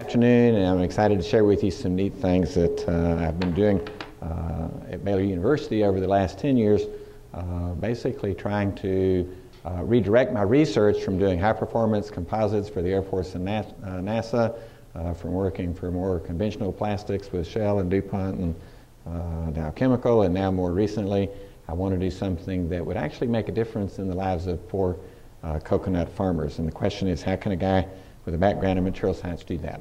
afternoon, and I'm excited to share with you some neat things that I've been doing at Baylor University over the last 10 years, basically trying to redirect my research from doing high-performance composites for the Air Force and NASA, from working for more conventional plastics with Shell and DuPont and Dow Chemical, and now more recently I want to do something that would actually make a difference in the lives of poor coconut farmers. And the question is, how can a guy with a background in material science do that?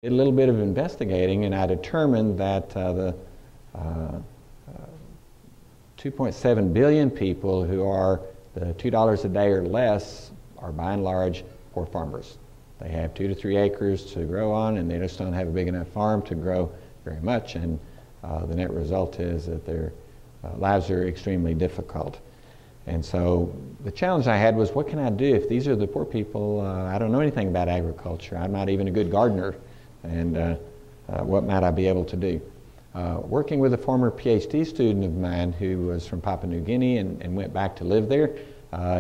Did a little bit of investigating, and I determined that the 2.7 billion people who are the $2 a day or less are by and large poor farmers. They have 2 to 3 acres to grow on, and they just don't have a big enough farm to grow very much, and the net result is that their lives are extremely difficult. And so the challenge I had was, what can I do if these are the poor people? I don't know anything about agriculture. I'm not even a good gardener. And what might I be able to do? Working with a former PhD student of mine who was from Papua New Guinea and went back to live there,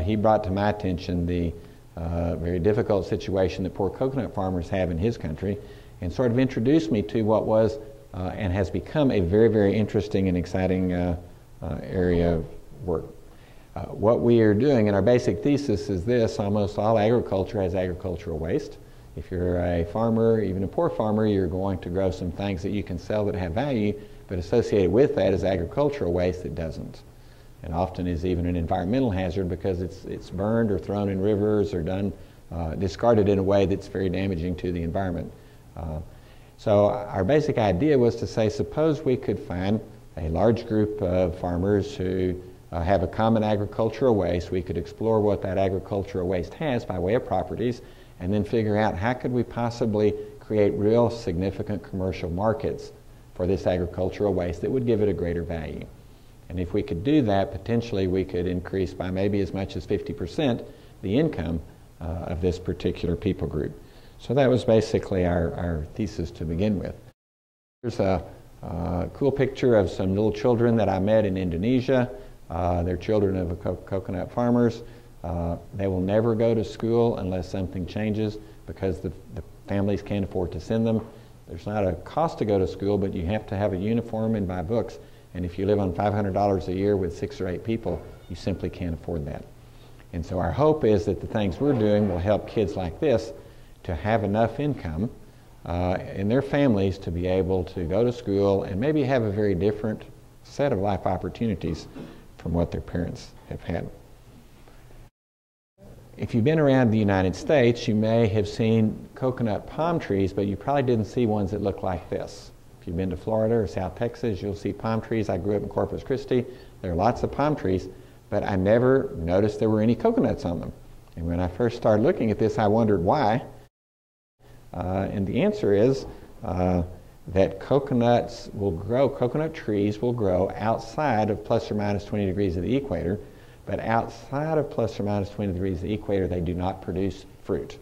he brought to my attention the very difficult situation that poor coconut farmers have in his country, and sort of introduced me to what was and has become a very, very interesting and exciting area of work. What we are doing in our basic thesis is this: almost all agriculture has agricultural waste. If you're a farmer, even a poor farmer, you're going to grow some things that you can sell that have value, but associated with that is agricultural waste that doesn't, and often is even an environmental hazard because it's burned or thrown in rivers or discarded in a way that's very damaging to the environment. So our basic idea was to say, suppose we could find a large group of farmers who have a common agricultural waste. We could explore what that agricultural waste has by way of properties, and then figure out how could we possibly create real significant commercial markets for this agricultural waste that would give it a greater value. And if we could do that, potentially we could increase by maybe as much as 50% the income of this particular people group. So that was basically our thesis to begin with. Here's a cool picture of some little children that I met in Indonesia. They're children of coconut farmers. They will never go to school unless something changes because the families can't afford to send them. There's not a cost to go to school, but you have to have a uniform and buy books. And if you live on $500 a year with 6 or 8 people, you simply can't afford that. And so our hope is that the things we're doing will help kids like this to have enough income in their families to be able to go to school and maybe have a very different set of life opportunities from what their parents have had. If you've been around the United States, you may have seen coconut palm trees, but you probably didn't see ones that look like this. If you've been to Florida or South Texas, you'll see palm trees. I grew up in Corpus Christi. There are lots of palm trees, but I never noticed there were any coconuts on them. And when I first started looking at this, I wondered why. And the answer is that coconut trees will grow outside of plus or minus 20 degrees of the equator, but outside of plus or minus 20 degrees of the equator, they do not produce fruit.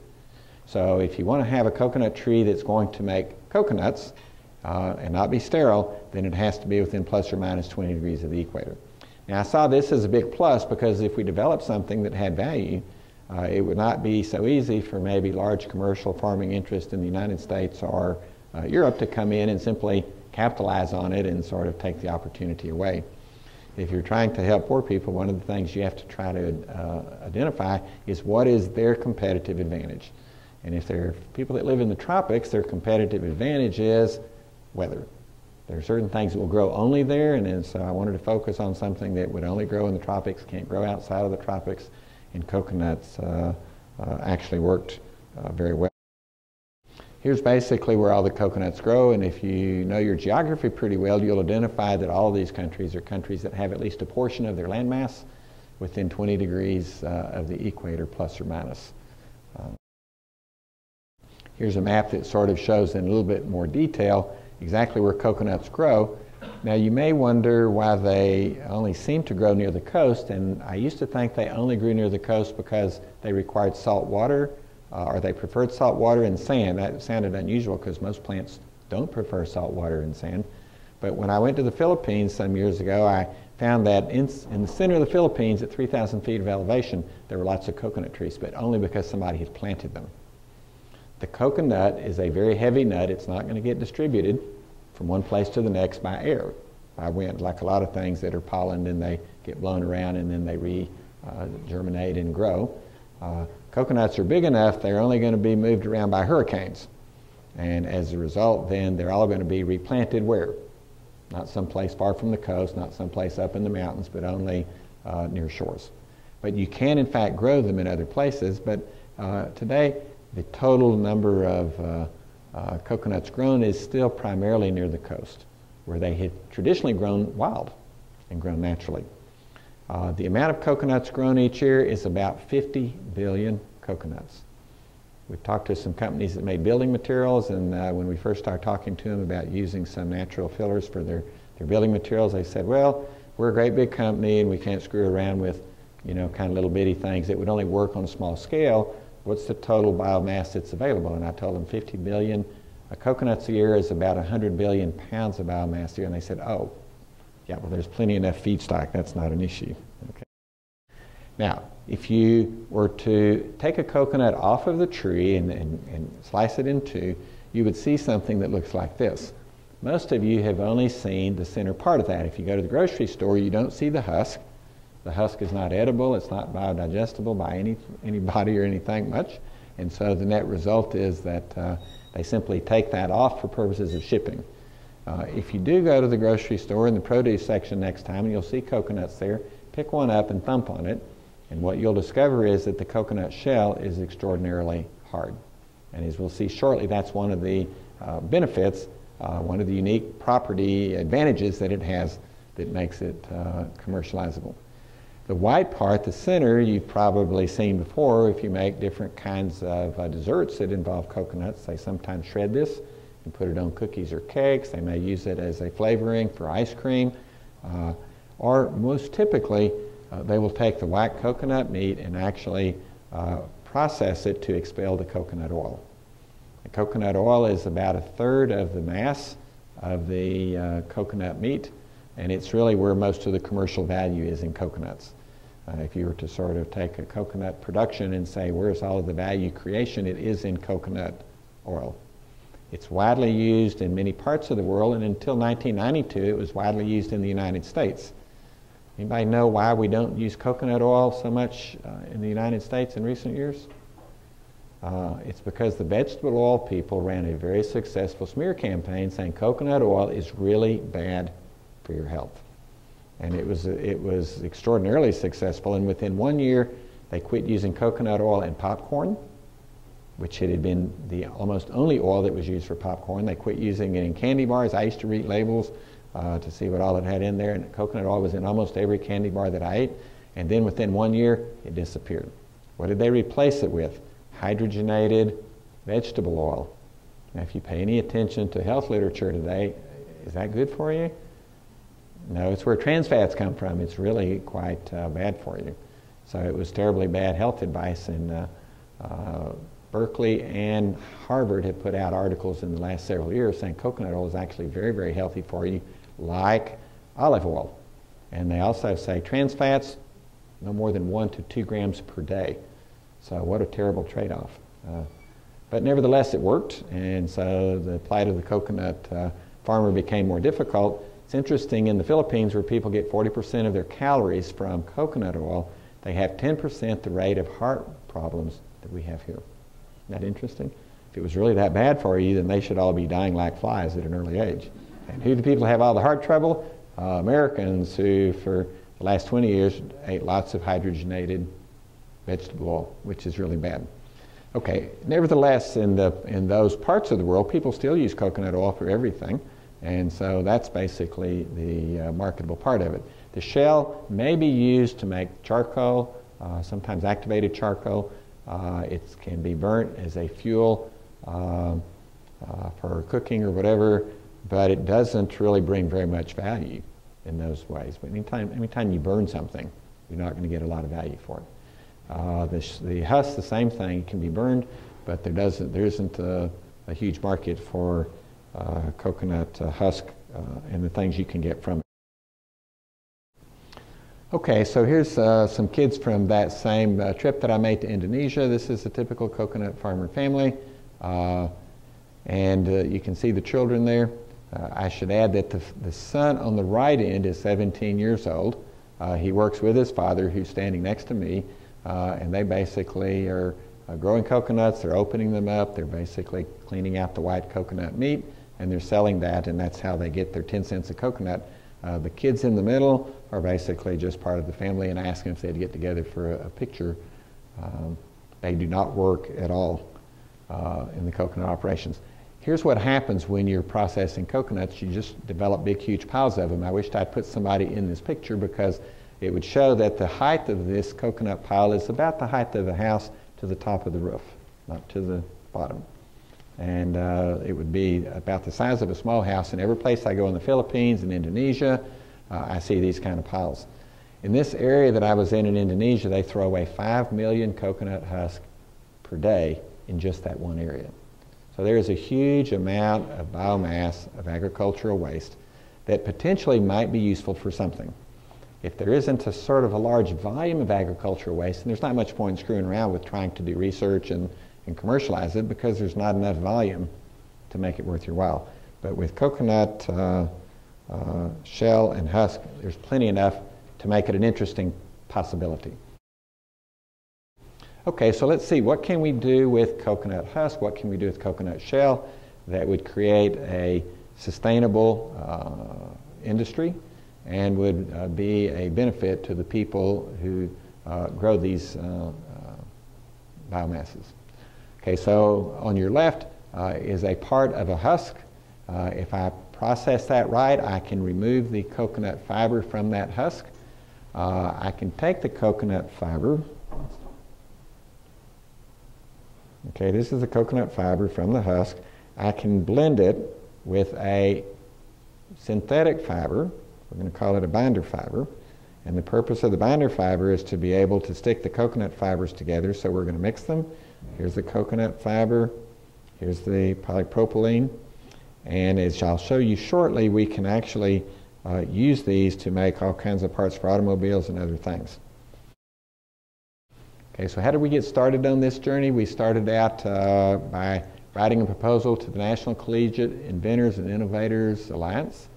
So if you want to have a coconut tree that's going to make coconuts and not be sterile, then it has to be within plus or minus 20 degrees of the equator. Now I saw this as a big plus because if we developed something that had value, it would not be so easy for maybe large commercial farming interests in the United States or Europe to come in and simply capitalize on it and sort of take the opportunity away. If you're trying to help poor people, one of the things you have to try to identify is what is their competitive advantage. And if they're people that live in the tropics, their competitive advantage is weather. There are certain things that will grow only there, and so I wanted to focus on something that would only grow in the tropics, can't grow outside of the tropics, and coconuts actually worked very well. Here's basically where all the coconuts grow, and if you know your geography pretty well, you'll identify that all of these countries are countries that have at least a portion of their landmass within 20 degrees of the equator, plus or minus. Here's a map that sort of shows in a little bit more detail exactly where coconuts grow. Now you may wonder why they only seem to grow near the coast, and I used to think they only grew near the coast because they required salt water or they preferred salt water and sand. That sounded unusual because most plants don't prefer salt water and sand. But when I went to the Philippines some years ago, I found that in the center of the Philippines at 3,000 feet of elevation, there were lots of coconut trees, but only because somebody had planted them. The coconut is a very heavy nut. It's not going to get distributed from one place to the next by air, by wind, like a lot of things that are pollen and they get blown around and then they germinate and grow. Coconuts are big enough, they're only going to be moved around by hurricanes. And as a result, then they're all going to be replanted where? Not someplace far from the coast, not someplace up in the mountains, but only near shores. But you can, in fact, grow them in other places. But today, the total number of coconuts grown is still primarily near the coast, where they had traditionally grown wild and grown naturally. The amount of coconuts grown each year is about 50 billion coconuts. We've talked to some companies that made building materials, and when we first started talking to them about using some natural fillers for their building materials, they said, well, we're a great big company and we can't screw around with, kind of little bitty things that would only work on a small scale. What's the total biomass that's available? And I told them 50 billion coconuts a year is about 100 billion pounds of biomass a year. And they said, oh, yeah, well, there's plenty enough feedstock. That's not an issue. Okay. Now, if you were to take a coconut off of the tree and slice it in two, you would see something that looks like this. Most of you have only seen the center part of that. If you go to the grocery store, you don't see the husk. The husk is not edible. It's not biodigestible by anybody or anything much. And so the net result is that they simply take that off for purposes of shipping. If you do go to the grocery store in the produce section next time, and you'll see coconuts there, pick one up and thump on it. And what you'll discover is that the coconut shell is extraordinarily hard. And as we'll see shortly, that's one of the benefits, one of the unique property advantages that it has that makes it commercializable. The white part, the center, you've probably seen before if you make different kinds of desserts that involve coconuts. They sometimes shred this and put it on cookies or cakes. They may use it as a flavoring for ice cream. Or most typically, they will take the white coconut meat and actually process it to expel the coconut oil. The coconut oil is about a third of the mass of the coconut meat, and it's really where most of the commercial value is in coconuts. If you were to sort of take a coconut production and say, where's all of the value creation, it is in coconut oil. It's widely used in many parts of the world, and until 1992, it was widely used in the United States. Anybody know why we don't use coconut oil so much in the United States in recent years? It's because the vegetable oil people ran a very successful smear campaign saying coconut oil is really bad for your health. And it was extraordinarily successful, and within 1 year they quit using coconut oil in popcorn, which had been the almost only oil that was used for popcorn. They quit using it in candy bars. I used to read labels to see what all it had in there, and coconut oil was in almost every candy bar that I ate, and then within 1 year it disappeared. What did they replace it with? Hydrogenated vegetable oil. Now if you pay any attention to health literature today, is that good for you? No, it's where trans fats come from. It's really quite bad for you. So it was terribly bad health advice, and Berkeley and Harvard have put out articles in the last several years saying coconut oil is actually very, very healthy for you, like olive oil. And they also say trans fats, no more than 1 to 2 grams per day. So what a terrible trade-off. But nevertheless, it worked, and so the plight of the coconut farmer became more difficult. It's interesting, in the Philippines, where people get 40% of their calories from coconut oil, they have 10% the rate of heart problems that we have here. Isn't that interesting? If it was really that bad for you, then they should all be dying like flies at an early age. And who do people have all the heart trouble? Americans who, for the last 20 years, ate lots of hydrogenated vegetable oil, which is really bad. Okay, nevertheless, in those parts of the world, people still use coconut oil for everything. And so that's basically the marketable part of it. The shell may be used to make charcoal, sometimes activated charcoal. It can be burnt as a fuel for cooking or whatever, but it doesn't really bring very much value in those ways. But anytime you burn something, you're not going to get a lot of value for it. The husk, the same thing, it can be burned, but there isn't a huge market for coconut husk and the things you can get from it. Okay, so here's some kids from that same trip that I made to Indonesia. This is a typical coconut farmer family. You can see the children there. I should add that the son on the right end is 17 years old. He works with his father, who's standing next to me, and they basically are growing coconuts. They're opening them up. They're basically cleaning out the white coconut meat, and they're selling that, and that's how they get their 10 cents a coconut. The kids in the middle are basically just part of the family, and I asked them if they'd get together for a picture. They do not work at all in the coconut operations. Here's what happens when you're processing coconuts. You just develop big, huge piles of them. I wished I'd put somebody in this picture because it would show that the height of this coconut pile is about the height of a house to the top of the roof, not to the bottom. And it would be about the size of a small house. And every place I go in the Philippines and Indonesia, I see these kind of piles. In this area that I was in Indonesia, they throw away 5 million coconut husks per day in just that one area. So there is a huge amount of biomass of agricultural waste that potentially might be useful for something. If there isn't a sort of a large volume of agricultural waste, then there's not much point in screwing around with trying to do research and commercialize it, because there's not enough volume to make it worth your while. But with coconut shell and husk, there's plenty enough to make it an interesting possibility. Okay, so let's see, what can we do with coconut husk? What can we do with coconut shell that would create a sustainable industry and would be a benefit to the people who grow these biomasses? Okay, so on your left is a part of a husk. If I process that right, I can remove the coconut fiber from that husk. I can take the coconut fiber. Okay, this is the coconut fiber from the husk. I can blend it with a synthetic fiber. We're going to call it a binder fiber. And the purpose of the binder fiber is to be able to stick the coconut fibers together. So we're going to mix them. Here's the coconut fiber. Here's the polypropylene. And as I'll show you shortly, we can actually use these to make all kinds of parts for automobiles and other things. Okay, so how did we get started on this journey? We started out by writing a proposal to the National Collegiate Inventors and Innovators Alliance.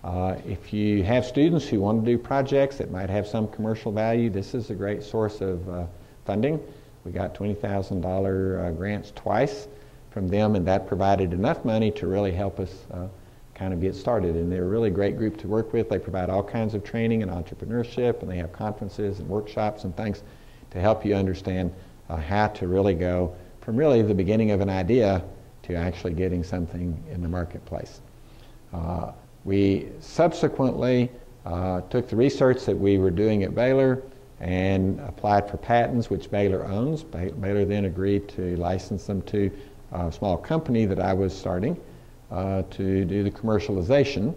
If you have students who want to do projects that might have some commercial value, this is a great source of funding. We got $20,000 grants twice from them, and that provided enough money to really help us kind of get started. And they're a really great group to work with. They provide all kinds of training and entrepreneurship, and they have conferences and workshops and things to help you understand how to really go from really the beginning of an idea to actually getting something in the marketplace. We subsequently took the research that we were doing at Baylor and applied for patents, which Baylor owns. Baylor then agreed to license them to a small company that I was starting to do the commercialization.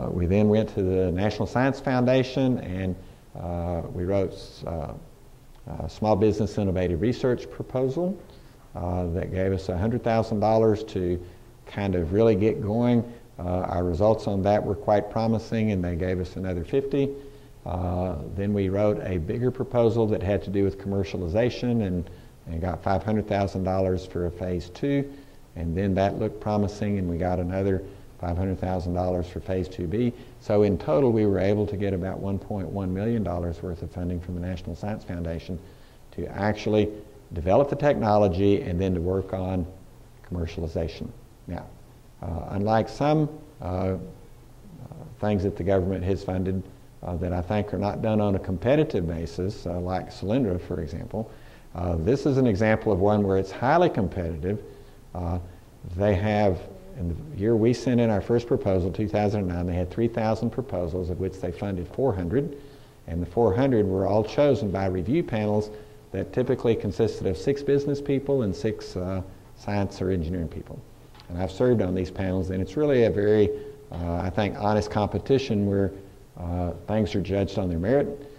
We then went to the National Science Foundation, and we wrote a small business innovative research proposal that gave us $100,000 to kind of really get going. Our results on that were quite promising, and they gave us another $50,000. Then we wrote a bigger proposal that had to do with commercialization and got $500,000 for a phase 2, and then that looked promising, and we got another $500,000 for phase 2B. So in total, we were able to get about $1.1 million worth of funding from the National Science Foundation to actually develop the technology and then to work on commercialization. Now, unlike some things that the government has funded that I think are not done on a competitive basis, like Solyndra, for example, this is an example of one where it's highly competitive. They have, in the year we sent in our first proposal, 2009, they had 3,000 proposals, of which they funded 400, and the 400 were all chosen by review panels that typically consisted of 6 business people and 6 science or engineering people. And I've served on these panels, and it's really a very, I think, honest competition where things are judged on their merit.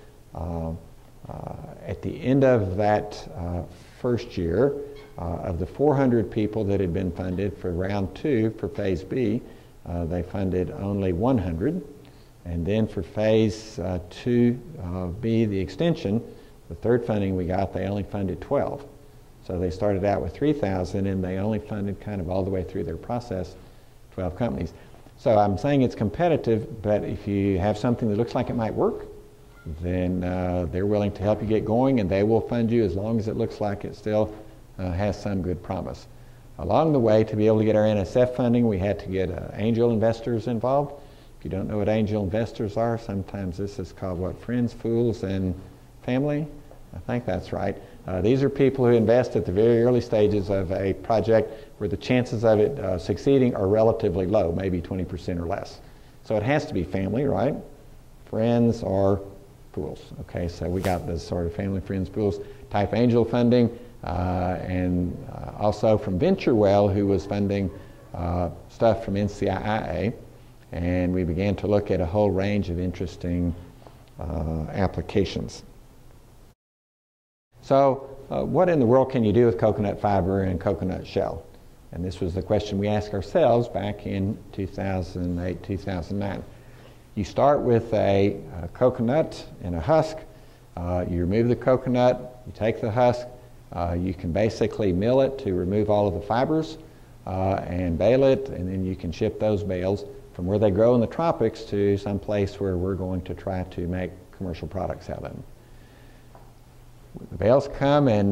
At the end of that first year, of the 400 people that had been funded for round 2 for phase B, they funded only 100. And then for phase 2B, the extension, the third funding we got, they only funded 12. So they started out with 3,000 and they only funded kind of all the way through their process 12 companies. So I'm saying it's competitive, but if you have something that looks like it might work, then they're willing to help you get going, and they will fund you as long as it looks like it still has some good promise. Along the way, to be able to get our NSF funding, we had to get angel investors involved. If you don't know what angel investors are, sometimes this is called what? Friends, fools, and family? I think that's right. These are people who invest at the very early stages of a project where the chances of it succeeding are relatively low, maybe 20% or less. So it has to be family, right? Friends or fools. Okay, so we got this sort of family, friends, fools type angel funding, and also from VentureWell, who was funding stuff from NCIIA, and we began to look at a whole range of interesting applications. So what in the world can you do with coconut fiber and coconut shell? And this was the question we asked ourselves back in 2008, 2009. You start with a coconut and a husk. You remove the coconut, you take the husk, you can basically mill it to remove all of the fibers and bale it, and then you can ship those bales from where they grow in the tropics to some place where we're going to try to make commercial products out of them. The bales come, and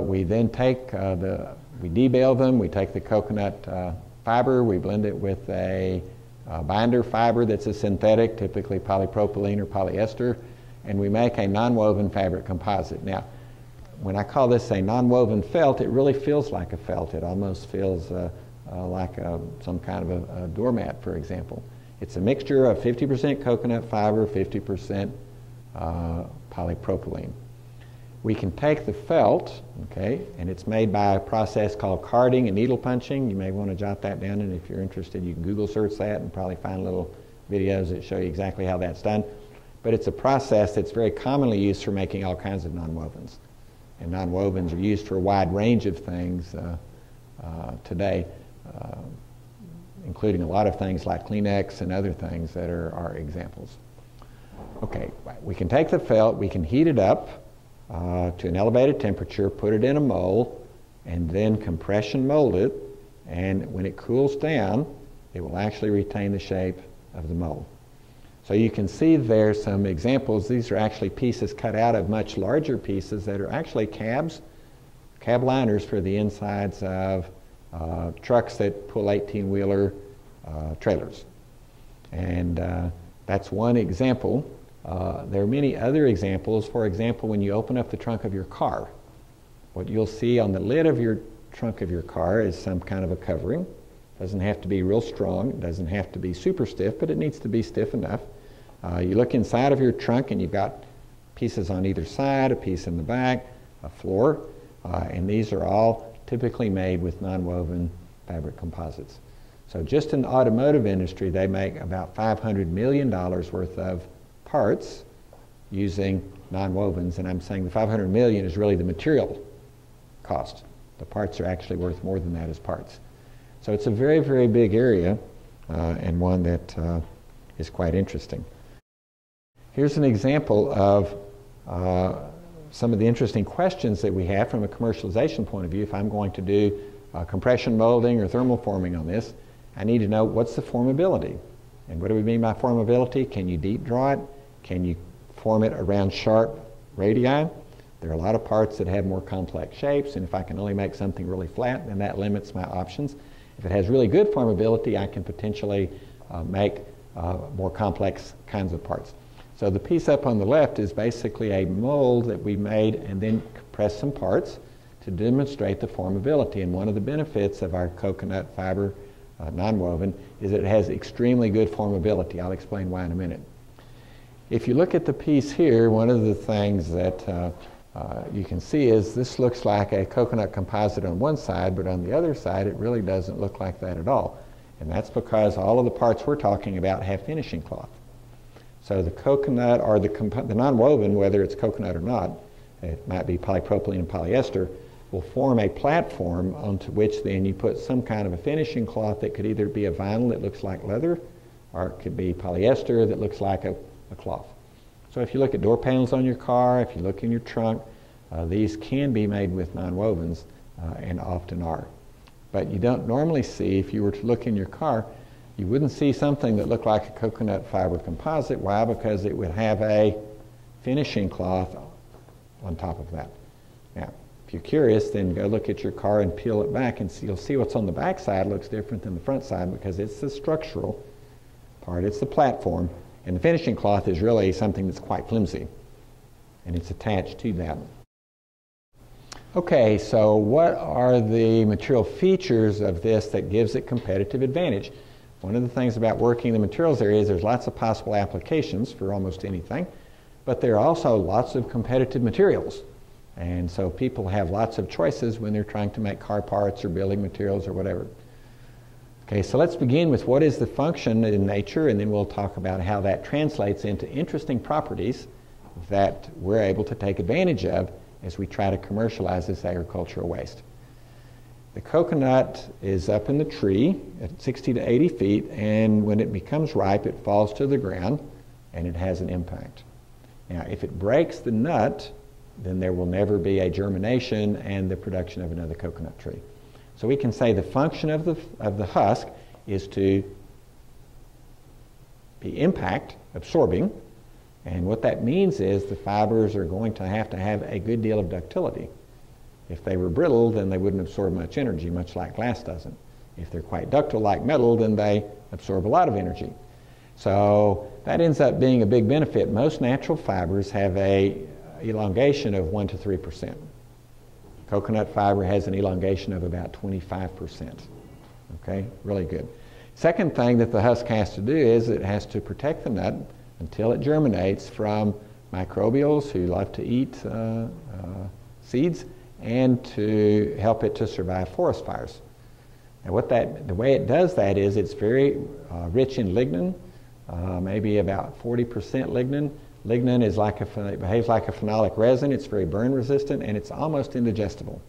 we then take we debale them. We take the coconut fiber, we blend it with a binder fiber that's a synthetic, typically polypropylene or polyester, and we make a non-woven fabric composite. Now, when I call this a non-woven felt, it really feels like a felt. It almost feels like some kind of a doormat, for example. It's a mixture of 50% coconut fiber, 50% polypropylene. We can take the felt, okay, and it's made by a process called carding and needle punching. You may want to jot that down, and if you're interested, you can Google search that and probably find little videos that show you exactly how that's done. But it's a process that's very commonly used for making all kinds of nonwovens. And nonwovens are used for a wide range of things today, including a lot of things like Kleenex and other things that are examples. Okay, we can take the felt, we can heat it up to an elevated temperature, put it in a mold, and then compression mold it, and when it cools down, it will actually retain the shape of the mold. So you can see there some examples. These are actually pieces cut out of much larger pieces that are actually cab liners for the insides of trucks that pull 18-wheeler trailers. And that's one example. There are many other examples. For example, when you open up the trunk of your car, what you'll see on the lid of your trunk of your car is some kind of a covering. It doesn't have to be real strong. It doesn't have to be super stiff, but it needs to be stiff enough. You look inside of your trunk and you've got pieces on either side, a piece in the back, a floor, and these are all typically made with non-woven fabric composites. So just in the automotive industry, they make about $500 million worth of parts using non-wovens, and I'm saying the $500 million is really the material cost. The parts are actually worth more than that as parts. So it's a very, very big area and one that is quite interesting. Here's an example of some of the interesting questions that we have from a commercialization point of view. If I'm going to do compression molding or thermal forming on this, I need to know what's the formability. And what do we mean by formability? Can you deep draw it? Can you form it around sharp radii? There are a lot of parts that have more complex shapes, and if I can only make something really flat, then that limits my options. If it has really good formability, I can potentially make more complex kinds of parts. So the piece up on the left is basically a mold that we made and then compressed some parts to demonstrate the formability. And one of the benefits of our coconut fiber non-woven is that it has extremely good formability. I'll explain why in a minute. If you look at the piece here, one of the things that you can see is this looks like a coconut composite on one side, but on the other side it really doesn't look like that at all. And that's because all of the parts we're talking about have finishing cloth. So the coconut or the non-woven, whether it's coconut or not, it might be polypropylene and polyester, will form a platform onto which then you put some kind of a finishing cloth that could either be a vinyl that looks like leather, or it could be polyester that looks like a cloth. So if you look at door panels on your car, if you look in your trunk, these can be made with non-wovens. and often are. But you don't normally see, if you were to look in your car, you wouldn't see something that looked like a coconut fiber composite. Why? Because it would have a finishing cloth on top of that. Now, if you're curious, then go look at your car and peel it back, and you'll see what's on the back side looks different than the front side because it's the structural part, it's the platform, and the finishing cloth is really something that's quite flimsy, and it's attached to that. Okay, so what are the material features of this that gives it competitive advantage? One of the things about working in the materials area is there's lots of possible applications for almost anything, but there are also lots of competitive materials. And so people have lots of choices when they're trying to make car parts or building materials or whatever. Okay, so let's begin with what is the function in nature, and then we'll talk about how that translates into interesting properties that we're able to take advantage of as we try to commercialize this agricultural waste. The coconut is up in the tree at 60 to 80 feet, and when it becomes ripe, it falls to the ground, and it has an impact. Now, if it breaks the nut, then there will never be a germination and the production of another coconut tree. So we can say the function of the husk is to be impact absorbing, and what that means is the fibers are going to have a good deal of ductility. If they were brittle, then they wouldn't absorb much energy, much like glass doesn't. If they're quite ductile like metal, then they absorb a lot of energy. So that ends up being a big benefit. Most natural fibers have a elongation of 1 to 3%. Coconut fiber has an elongation of about 25%. Okay, really good. Second thing that the husk has to do is it has to protect the nut until it germinates from microbials who love to eat seeds, and to help it to survive forest fires. Now the way it does that is it's very rich in lignin, maybe about 40% lignin. Lignin is it behaves like a phenolic resin. It's very burn resistant, and it's almost indigestible.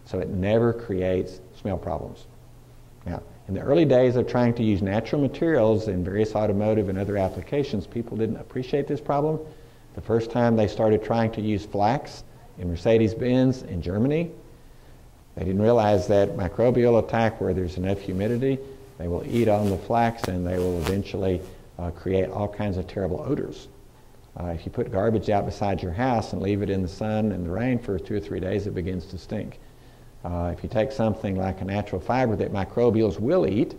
So it never creates smell problems. Now, in the early days of trying to use natural materials in various automotive and other applications, people didn't appreciate this problem. The first time they started trying to use flax in Mercedes-Benz in Germany, they didn't realize that microbial attack, where there's enough humidity, they will eat on the flax and they will eventually create all kinds of terrible odors. If you put garbage out beside your house and leave it in the sun and the rain for 2 or 3 days, it begins to stink. If you take something like a natural fiber that microbials will eat,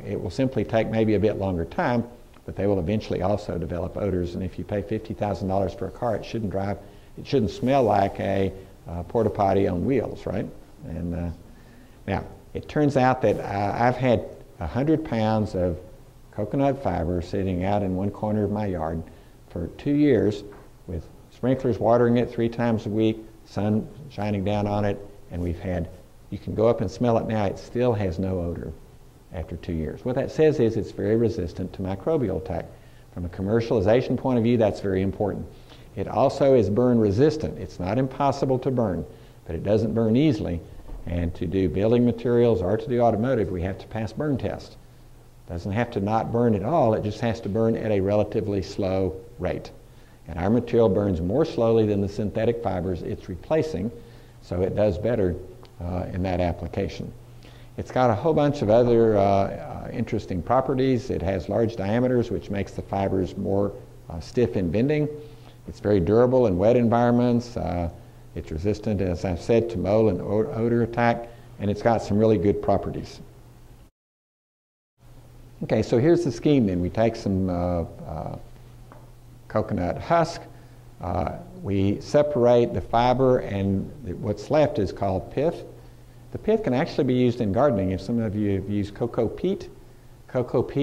it will simply take maybe a bit longer time, but they will eventually also develop odors. And if you pay $50,000 for a car, it shouldn't smell like a porta potty on wheels, right? And now, it turns out that I've had 100 pounds of coconut fiber sitting out in one corner of my yard for 2 years with sprinklers watering it 3 times a week, sun shining down on it, and you can go up and smell it now, it still has no odor after 2 years. What that says is it's very resistant to microbial attack. From a commercialization point of view, that's very important. It also is burn resistant. It's not impossible to burn, but it doesn't burn easily. And to do building materials or to do automotive, we have to pass burn tests. It doesn't have to not burn at all, it just has to burn at a relatively slow rate. And our material burns more slowly than the synthetic fibers it's replacing, so it does better in that application. It's got a whole bunch of other interesting properties. It has large diameters, which makes the fibers more stiff in bending. It's very durable in wet environments. It's resistant, as I've said, to mold and odor attack, and it's got some really good properties. Okay, so here's the scheme then. We take some coconut husk, we separate the fiber, and what's left is called pith. The pith can actually be used in gardening. If some of you have used cocoa peat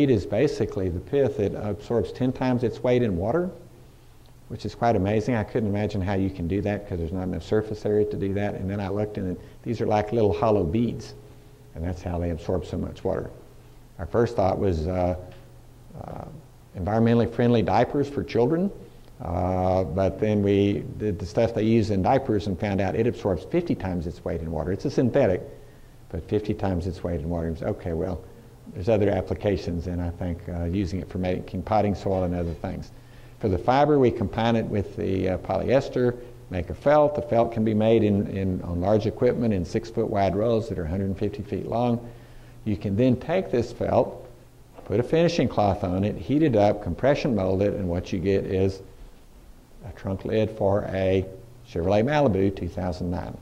is basically the pith. It absorbs 10 times its weight in water, which is quite amazing. I couldn't imagine how you can do that because there's not enough surface area to do that. And then I looked, and these are like little hollow beads, and that's how they absorb so much water. Our first thought was environmentally friendly diapers for children, but then we did the stuff they use in diapers and found out it absorbs 50 times its weight in water. It's a synthetic, but 50 times its weight in water. Okay, well, there's other applications, and I think using it for making potting soil and other things. For the fiber, we combine it with the polyester, make a felt. The felt can be made on large equipment in 6-foot wide rolls that are 150 feet long. You can then take this felt, put a finishing cloth on it, heat it up, compression mold it, and what you get is a trunk lid for a Chevrolet Malibu 2009,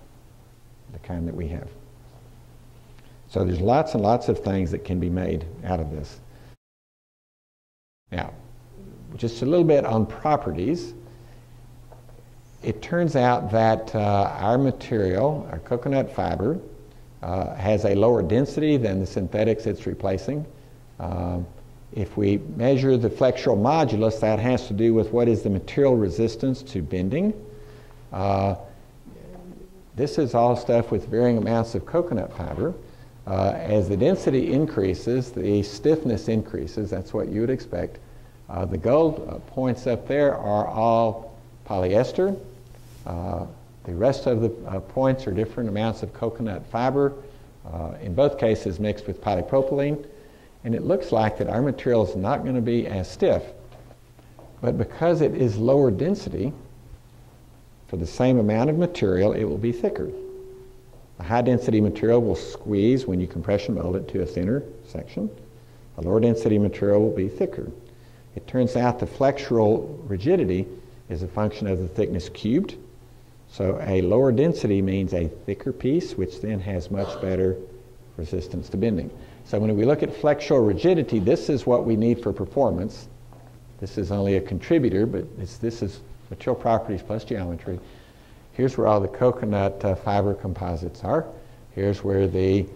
the kind that we have. So there's lots and lots of things that can be made out of this. Now, just a little bit on properties. It turns out that our material, our coconut fiber, has a lower density than the synthetics it's replacing. If we measure the flexural modulus, that has to do with what is the material resistance to bending. This is all stuff with varying amounts of coconut fiber. As the density increases, the stiffness increases. That's what you would expect. The gold points up there are all polyester. The rest of the points are different amounts of coconut fiber, in both cases mixed with polypropylene. And it looks like that our material is not going to be as stiff. But because it is lower density, for the same amount of material, it will be thicker. The high density material will squeeze when you compression mold it to a thinner section. The lower density material will be thicker. It turns out the flexural rigidity is a function of the thickness cubed. So a lower density means a thicker piece, which then has much better resistance to bending. So when we look at flexural rigidity, this is what we need for performance. This is only a contributor, but this is material properties plus geometry. Here's where all the coconut fiber composites are. Here's where the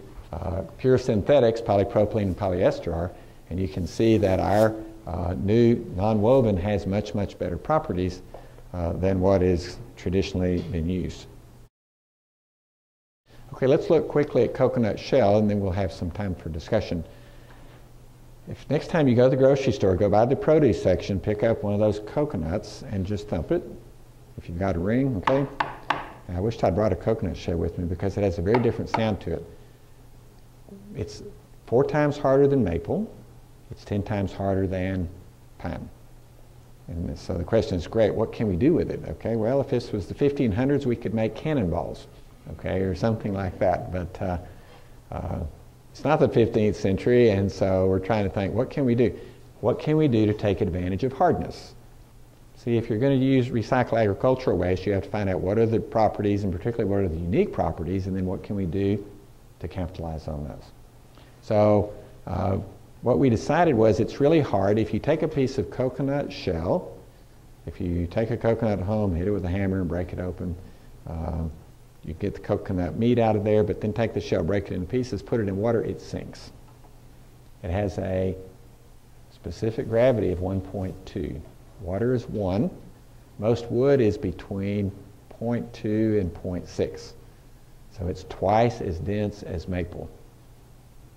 pure synthetics, polypropylene and polyester are. And you can see that our new non-woven has much, much better properties than what is traditionally been used. Okay, let's look quickly at coconut shell, and then we'll have some time for discussion. If next time you go to the grocery store, go by the produce section, pick up one of those coconuts and just thump it. If you've got a ring, okay? And I wish I'd brought a coconut shell with me because it has a very different sound to it. It's 4 times harder than maple. It's 10 times harder than pine. And so the question is, great, what can we do with it? Okay, well, if this was the 1500s, we could make cannonballs, okay, or something like that. But it's not the 15th century, and so we're trying to think, what can we do? What can we do to take advantage of hardness? See, if you're going to use recycle agricultural waste, you have to find out what are the properties, and particularly what are the unique properties, and then what can we do to capitalize on those. So what we decided was it's really hard. If you take a piece of coconut shell, if you take a coconut home, hit it with a hammer and break it open, you get the coconut meat out of there, but then take the shell, break it into pieces, put it in water, it sinks. It has a specific gravity of 1.2. Water is 1. Most wood is between 0.2 and 0.6. So it's twice as dense as maple.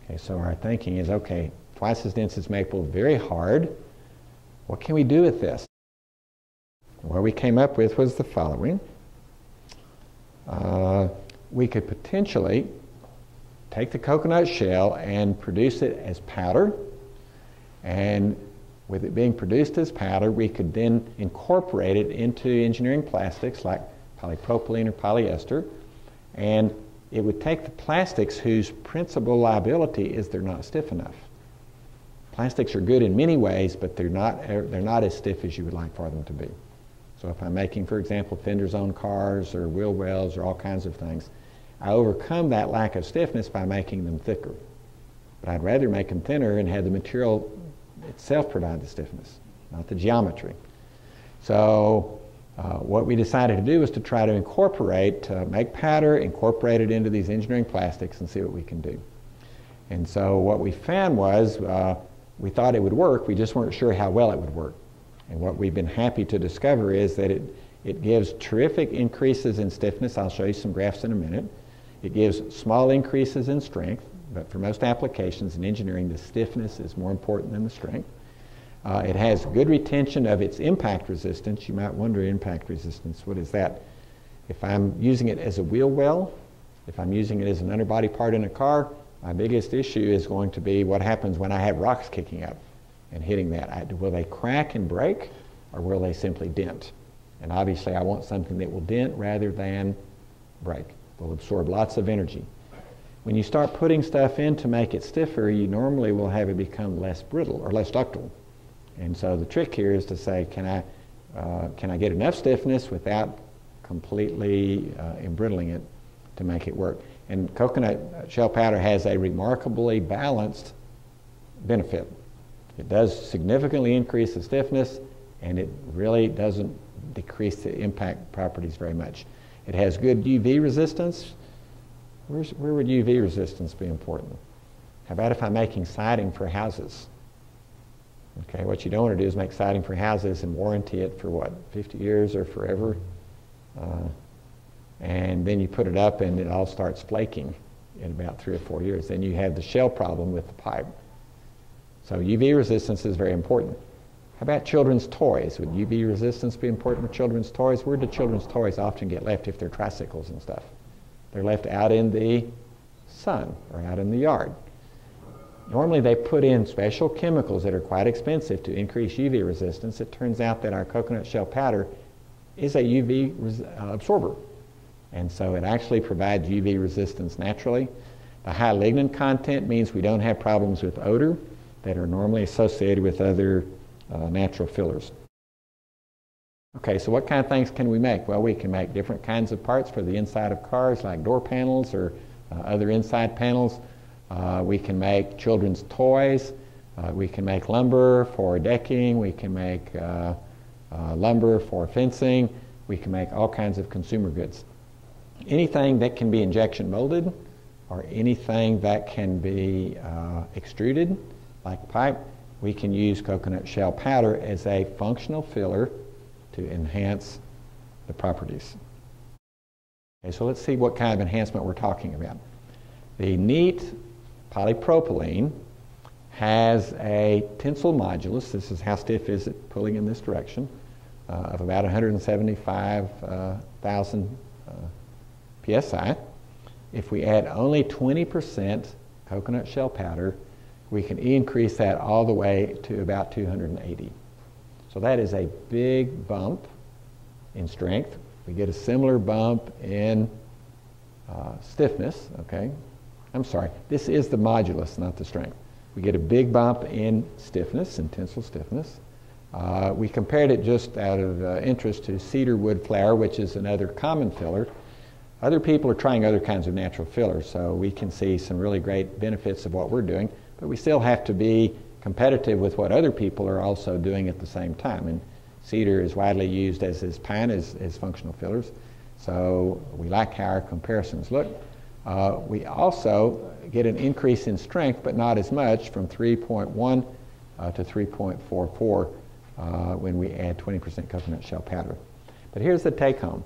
Okay, so our thinking is, okay, twice as dense as maple, very hard. What can we do with this? What we came up with was the following. We could potentially take the coconut shell and produce it as powder, and with it being produced as powder, we could then incorporate it into engineering plastics like polypropylene or polyester, and it would take the plastics whose principal liability is they're not stiff enough. Plastics are good in many ways, but they're not as stiff as you would like for them to be. So if I'm making, for example, fenders on cars or wheel wells or all kinds of things, I overcome that lack of stiffness by making them thicker. But I'd rather make them thinner and have the material itself provide the stiffness, not the geometry. So what we decided to do was to try to incorporate, make powder, incorporate it into these engineering plastics and see what we can do. And so what we found was we thought it would work, we just weren't sure how well it would work. And what we've been happy to discover is that it gives terrific increases in stiffness. I'll show you some graphs in a minute. It gives small increases in strength, but for most applications in engineering, the stiffness is more important than the strength. It has good retention of its impact resistance. You might wonder, impact resistance, what is that? If I'm using it as a wheel well, if I'm using it as an underbody part in a car, my biggest issue is going to be what happens when I have rocks kicking up and hitting that. Will they crack and break, or will they simply dent? And obviously I want something that will dent rather than break. Will absorb lots of energy. When you start putting stuff in to make it stiffer, you normally will have it become less brittle or less ductile. And so the trick here is to say, can I get enough stiffness without completely embrittling it to make it work? And coconut shell powder has a remarkably balanced benefit. It does significantly increase the stiffness, and it really doesn't decrease the impact properties very much. It has good UV resistance. Where would UV resistance be important? How about if I'm making siding for houses? Okay, what you don't want to do is make siding for houses and warranty it for what, 50 years or forever? And then you put it up and it all starts flaking in about 3 or 4 years. Then you have the shell problem with the pipe. So UV resistance is very important. How about children's toys? Would UV resistance be important for children's toys? Where do children's toys often get left if they're tricycles and stuff? They're left out in the sun or out in the yard. Normally they put in special chemicals that are quite expensive to increase UV resistance. It turns out that our coconut shell powder is a UV absorber. And so it actually provides UV resistance naturally. The high lignin content means we don't have problems with odor that are normally associated with other natural fillers. Okay, so what kind of things can we make? Well, we can make different kinds of parts for the inside of cars, like door panels or other inside panels. We can make children's toys. We can make lumber for decking. We can make lumber for fencing. We can make all kinds of consumer goods. Anything that can be injection molded or anything that can be extruded, like pipe, we can use coconut shell powder as a functional filler to enhance the properties. Okay, so let's see what kind of enhancement we're talking about. The neat polypropylene has a tensile modulus, this is how stiff is it pulling in this direction, of about 175,000 psi. If we add only 20% coconut shell powder, we can increase that all the way to about 280. So that is a big bump in strength. We get a similar bump in stiffness, okay? I'm sorry, this is the modulus, not the strength. We get a big bump in stiffness, in tensile stiffness. We compared it just out of interest to cedar wood flour, which is another common filler. Other people are trying other kinds of natural fillers, so we can see some really great benefits of what we're doing, but we still have to be competitive with what other people are also doing at the same time. And cedar is widely used, as is pine, as functional fillers. So we like how our comparisons look. We also get an increase in strength, but not as much, from 3.1 to 3.44 when we add 20% coconut shell powder. But here's the take home.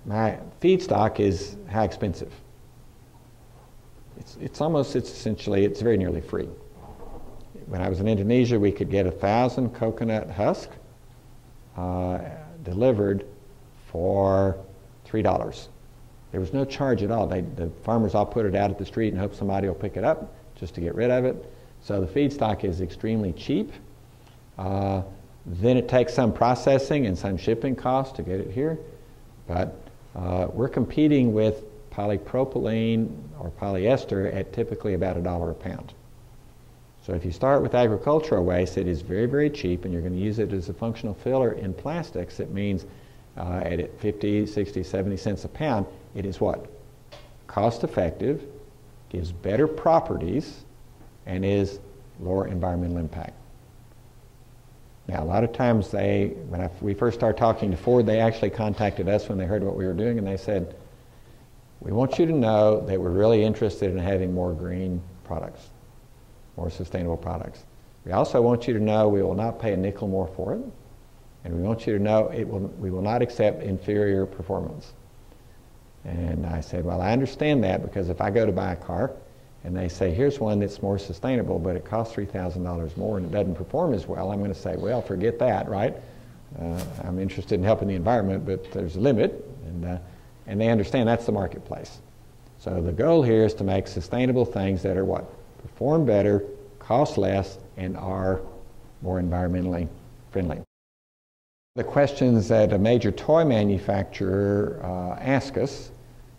My feedstock is how expensive? It's very nearly free. When I was in Indonesia, we could get 1,000 coconut husk delivered for $3. There was no charge at all. The farmers all put it out at the street and hope somebody will pick it up just to get rid of it. So the feedstock is extremely cheap. Then it takes some processing and some shipping costs to get it here. But we're competing with polypropylene or polyester at typically about $1 a pound. So if you start with agricultural waste, it is very, very cheap, and you're going to use it as a functional filler in plastics. It means at 50, 60, 70 cents a pound, it is what? Cost effective, gives better properties, and is lower environmental impact. Now, a lot of times when we first started talking to Ford, they actually contacted us when they heard what we were doing, and they said, we want you to know that we're really interested in having more green products, more sustainable products. We also want you to know we will not pay a nickel more for it, and we want you to know we will not accept inferior performance. And I said, well, I understand that, because if I go to buy a car and they say, here's one that's more sustainable, but it costs $3,000 more and it doesn't perform as well, I'm going to say, well, forget that, right? I'm interested in helping the environment, but there's a limit, and they understand that's the marketplace. So the goal here is to make sustainable things that are what? Perform better, cost less, and are more environmentally friendly. The questions that a major toy manufacturer asked us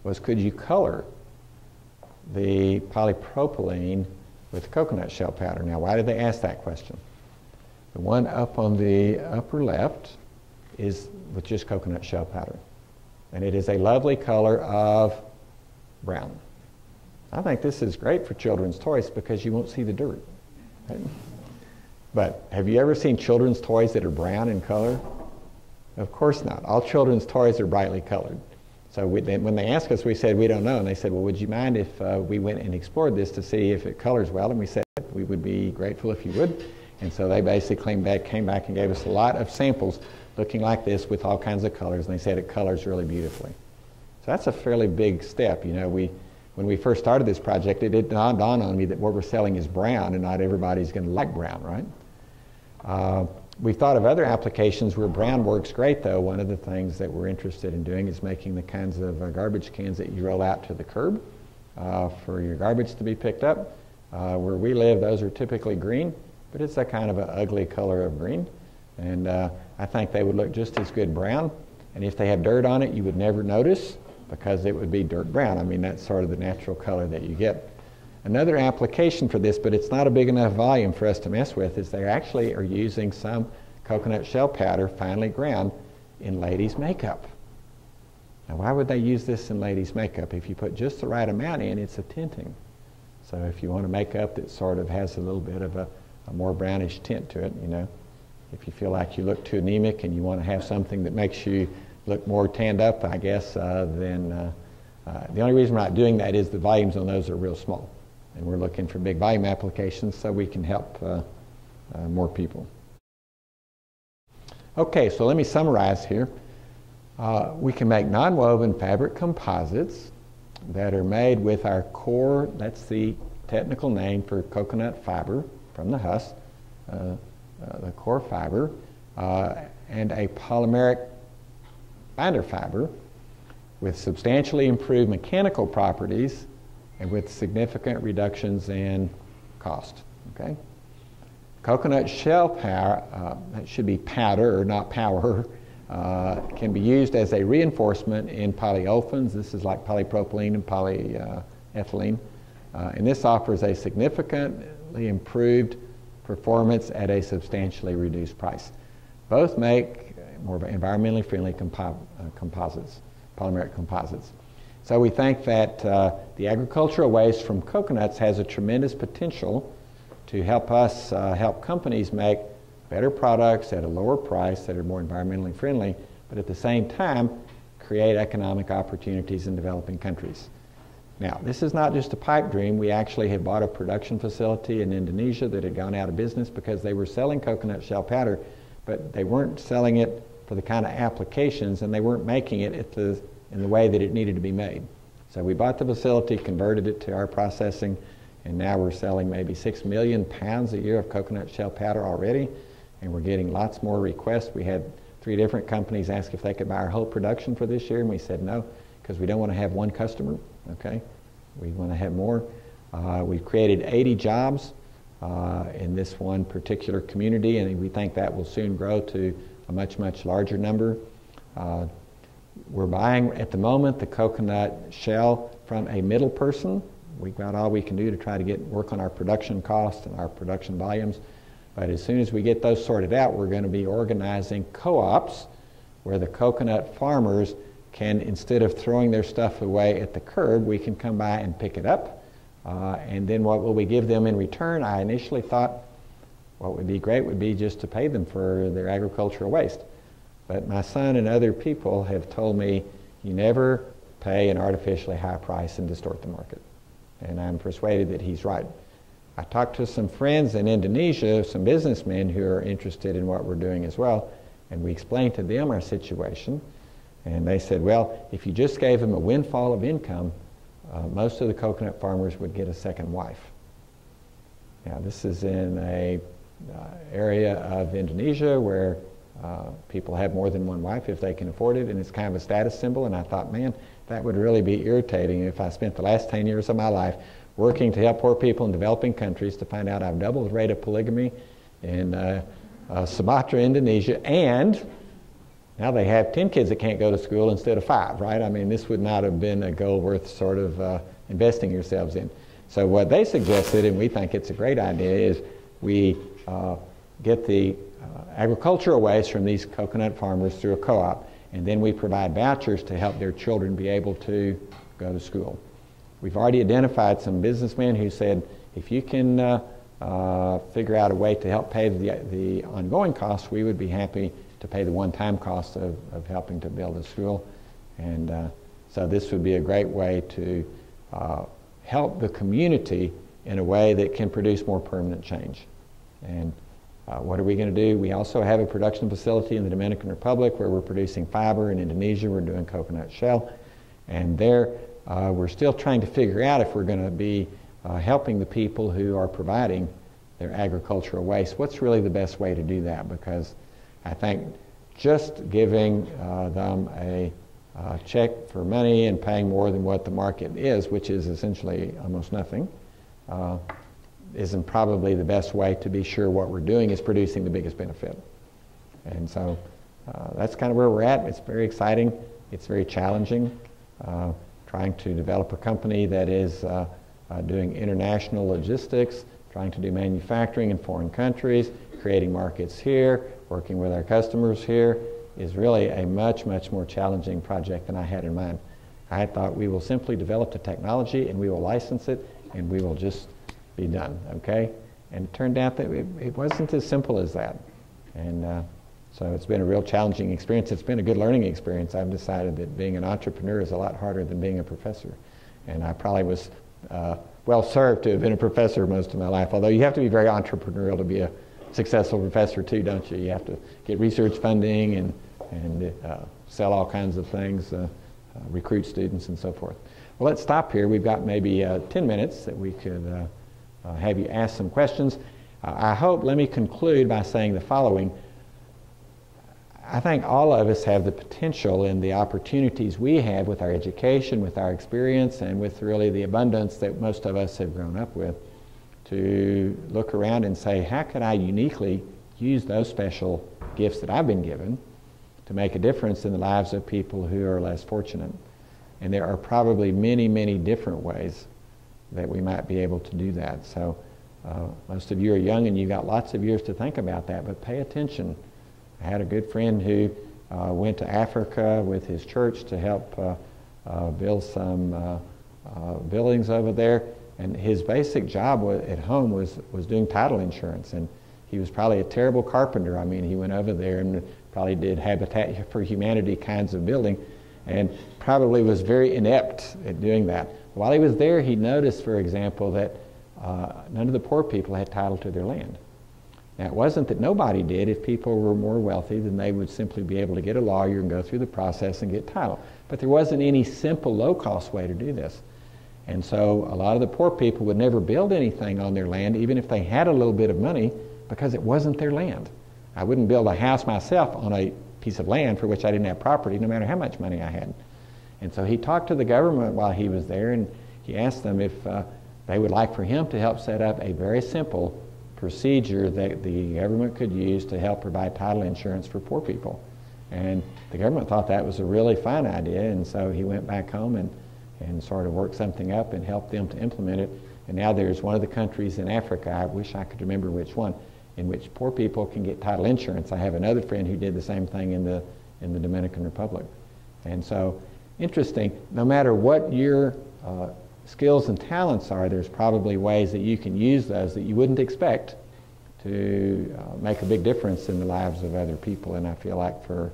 was, could you color the polypropylene with coconut shell powder? Now, why did they ask that question? The one up on the upper left is with just coconut shell powder. And it is a lovely color of brown. I think this is great for children's toys because you won't see the dirt. Right? But have you ever seen children's toys that are brown in color? Of course not. All children's toys are brightly colored. So when they asked us, we said, we don't know. And they said, well, would you mind if we went and explored this to see if it colors well? And we said, we would be grateful if you would. And so they basically came back and gave us a lot of samples looking like this with all kinds of colors. And they said it colors really beautifully. So that's a fairly big step. You know, when we first started this project, it did dawn on me that what we're selling is brown, and not everybody's going to like brown, right? We've thought of other applications where brown works great, though. One of the things that we're interested in doing is making the kinds of garbage cans that you roll out to the curb for your garbage to be picked up. Where we live, those are typically green, but it's a kind of an ugly color of green. And I think they would look just as good brown. And if they have dirt on it, you would never notice because it would be dirt brown. I mean, that's sort of the natural color that you get. Another application for this, but it's not a big enough volume for us to mess with, is they actually are using some coconut shell powder, finely ground, in ladies' makeup. Now, why would they use this in ladies' makeup? If you put just the right amount in, it's a tinting. So if you want a makeup that sort of has a little bit of a more brownish tint to it, you know, if you feel like you look too anemic and you want to have something that makes you look more tanned up, I guess, then the only reason we're not doing that is the volumes on those are real small. And we're looking for big volume applications so we can help more people. Okay, so let me summarize here. We can make non-woven fabric composites that are made with our core, that's the technical name for coconut fiber from the husk, the core fiber, and a polymeric binder fiber with substantially improved mechanical properties and with significant reductions in cost. Okay? Coconut shell powder, that should be powder, not power, can be used as a reinforcement in polyolefins. This is like polypropylene and polyethylene. And this offers a significantly improved performance at a substantially reduced price. Both make more environmentally friendly composites, polymeric composites. So we think that the agricultural waste from coconuts has a tremendous potential to help us help companies make better products at a lower price that are more environmentally friendly, but at the same time create economic opportunities in developing countries. Now, this is not just a pipe dream. We actually have bought a production facility in Indonesia that had gone out of business because they were selling coconut shell powder, but they weren't selling it for the kind of applications, and they weren't making it in the way that it needed to be made. So we bought the facility, converted it to our processing, and now we're selling maybe 6 million pounds a year of coconut shell powder already, and we're getting lots more requests. We had 3 different companies ask if they could buy our whole production for this year, and we said no, because we don't want to have one customer, okay? We want to have more. We've created 80 jobs in this one particular community, and we think that will soon grow to a much, much larger number. We're buying, at the moment, the coconut shell from a middle person. We've got all we can do to try to work on our production costs and our production volumes. But as soon as we get those sorted out, we're going to be organizing co-ops where the coconut farmers can, instead of throwing their stuff away at the curb, we can come by and pick it up. And then what will we give them in return? I initially thought what would be great would be just to pay them for their agricultural waste. But my son and other people have told me you never pay an artificially high price and distort the market. And I'm persuaded that he's right. I talked to some friends in Indonesia, some businessmen who are interested in what we're doing as well, and we explained to them our situation. And they said, well, if you just gave them a windfall of income, most of the coconut farmers would get a second wife. Now, this is in a area of Indonesia where people have more than one wife if they can afford it, and it's kind of a status symbol. And I thought, man, that would really be irritating if I spent the last 10 years of my life working to help poor people in developing countries to find out I've doubled the rate of polygamy in Sumatra, Indonesia, and Now they have 10 kids that can't go to school instead of 5, right? I mean, this would not have been a goal worth sort of investing yourselves in. So what they suggested, and we think it's a great idea, is we get the agricultural waste from these coconut farmers through a co-op, and then we provide vouchers to help their children be able to go to school. We've already identified some businessmen who said, if you can figure out a way to help pay the ongoing costs, we would be happy to pay the one-time cost of helping to build a school. And so this would be a great way to help the community in a way that can produce more permanent change. And what are we going to do? We also have a production facility in the Dominican Republic where we're producing fiber. In Indonesia, we're doing coconut shell. And there, we're still trying to figure out if we're going to be helping the people who are providing their agricultural waste. What's really the best way to do that? Because I think just giving them a check for money and paying more than what the market is, which is essentially almost nothing, isn't probably the best way to be sure what we're doing is producing the biggest benefit. And so that's kind of where we're at. It's very exciting. It's very challenging. Trying to develop a company that is doing international logistics, trying to do manufacturing in foreign countries, creating markets here, working with our customers here, is really a much, much more challenging project than I had in mind. I had thought we will simply develop the technology and we will license it and we will just be done, okay? And it turned out that it wasn't as simple as that. And so it's been a real challenging experience. It's been a good learning experience. I've decided that being an entrepreneur is a lot harder than being a professor. And I probably was well served to have been a professor most of my life, although you have to be very entrepreneurial to be a successful professor too, don't you? You have to get research funding and sell all kinds of things, recruit students and so forth. Well, let's stop here. We've got maybe 10 minutes that we could have you ask some questions. I hope, let me conclude by saying the following. I think all of us have the potential and the opportunities we have with our education, with our experience, and with really the abundance that most of us have grown up with, to look around and say, how could I uniquely use those special gifts that I've been given to make a difference in the lives of people who are less fortunate? And there are probably many, many different ways that we might be able to do that. So most of you are young and you've got lots of years to think about that, but pay attention. I had a good friend who went to Africa with his church to help build some buildings over there, and his basic job at home was doing title insurance, and he was probably a terrible carpenter. I mean, he went over there and probably did Habitat for Humanity kinds of building, and probably was very inept at doing that. While he was there, he noticed, for example, that none of the poor people had title to their land. Now, it wasn't that nobody did. If people were more wealthy, then they would simply be able to get a lawyer and go through the process and get title. But there wasn't any simple, low-cost way to do this. And so a lot of the poor people would never build anything on their land, even if they had a little bit of money, because it wasn't their land. I wouldn't build a house myself on a piece of land for which I didn't have property, no matter how much money I had. And so he talked to the government while he was there, and he asked them if they would like for him to help set up a very simple procedure that the government could use to help provide title insurance for poor people. And the government thought that was a really fine idea, and so he went back home and sort of worked something up and helped them to implement it. And now there's one of the countries in Africa, I wish I could remember which one, in which poor people can get title insurance. I have another friend who did the same thing in the Dominican Republic. And so, interesting, no matter what your skills and talents are, there's probably ways that you can use those that you wouldn't expect to make a big difference in the lives of other people. And I feel like for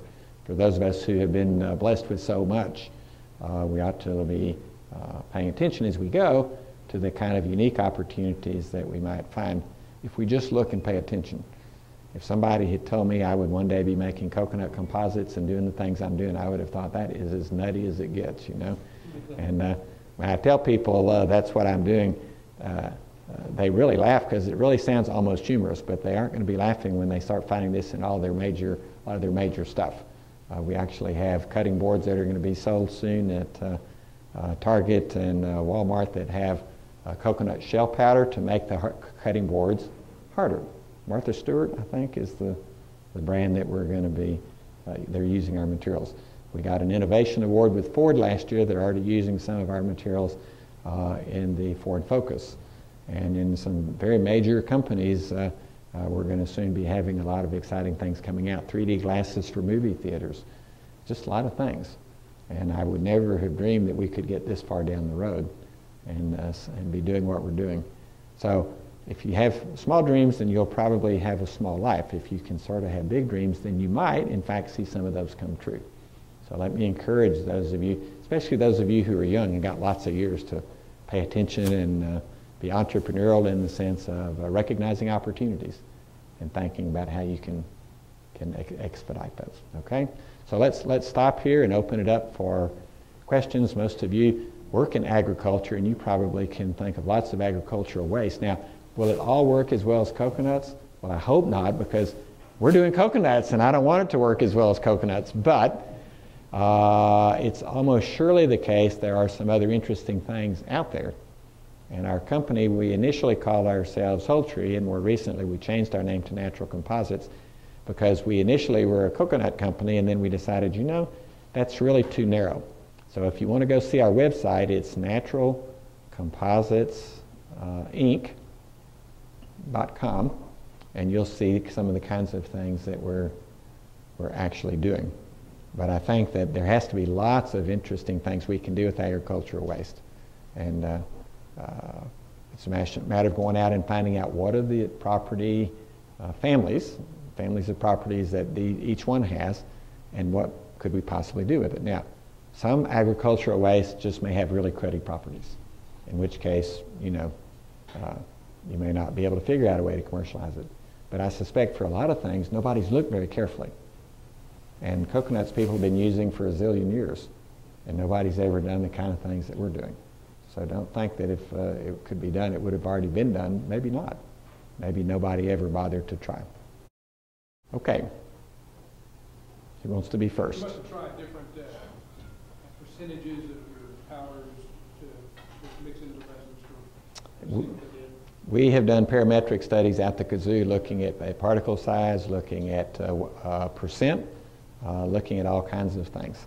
those of us who have been blessed with so much, we ought to be paying attention as we go to the kind of unique opportunities that we might find if we just look and pay attention. If somebody had told me I would one day be making coconut composites and doing the things I'm doing, I would have thought that is as nutty as it gets, you know. And when I tell people that's what I'm doing, they really laugh because it really sounds almost humorous, but they aren't going to be laughing when they start finding this in a lot of their major stuff. We actually have cutting boards that are going to be sold soon at Target and Walmart that have coconut shell powder to make the cutting boards harder. Martha Stewart, I think, is the brand that we're going to be they're using our materials. We got an innovation award with Ford last year. They're already using some of our materials in the Ford Focus. And in some very major companies, we're going to soon be having a lot of exciting things coming out. 3D glasses for movie theaters, just a lot of things. And I would never have dreamed that we could get this far down the road and be doing what we're doing. So if you have small dreams, then you'll probably have a small life. If you can sort of have big dreams, then you might, in fact, see some of those come true. So let me encourage those of you, especially those of you who are young and got lots of years, to pay attention and be entrepreneurial in the sense of recognizing opportunities and thinking about how you can expedite those. Okay? So let's stop here and open it up for questions. Most of you work in agriculture, and you probably can think of lots of agricultural waste. Now, will it all work as well as coconuts? Well, I hope not, because we're doing coconuts, and I don't want it to work as well as coconuts. But it's almost surely the case there are some other interesting things out there. And our company, we initially called ourselves Whole Tree, and more recently we changed our name to Natural Composites, because we initially were a coconut company, and then we decided, you know, that's really too narrow. So if you want to go see our website, it's naturalcompositesinc.com, and you'll see some of the kinds of things that we're actually doing. But I think that there has to be lots of interesting things we can do with agricultural waste. And it's a matter of going out and finding out what are the property families of properties that each one has, and what could we possibly do with it. Now, some agricultural waste just may have really cruddy properties, in which case, you know, you may not be able to figure out a way to commercialize it. But I suspect for a lot of things, nobody's looked very carefully. And coconuts people have been using for a zillion years, and nobody's ever done the kind of things that we're doing. So don't think that if it could be done, it would have already been done. Maybe not. Maybe nobody ever bothered to try. Okay. Who wants to be first? You must have tried different percentages of your powders to mix into resins for We have done parametric studies at the kazoo, looking at particle size, looking at percent, looking at all kinds of things.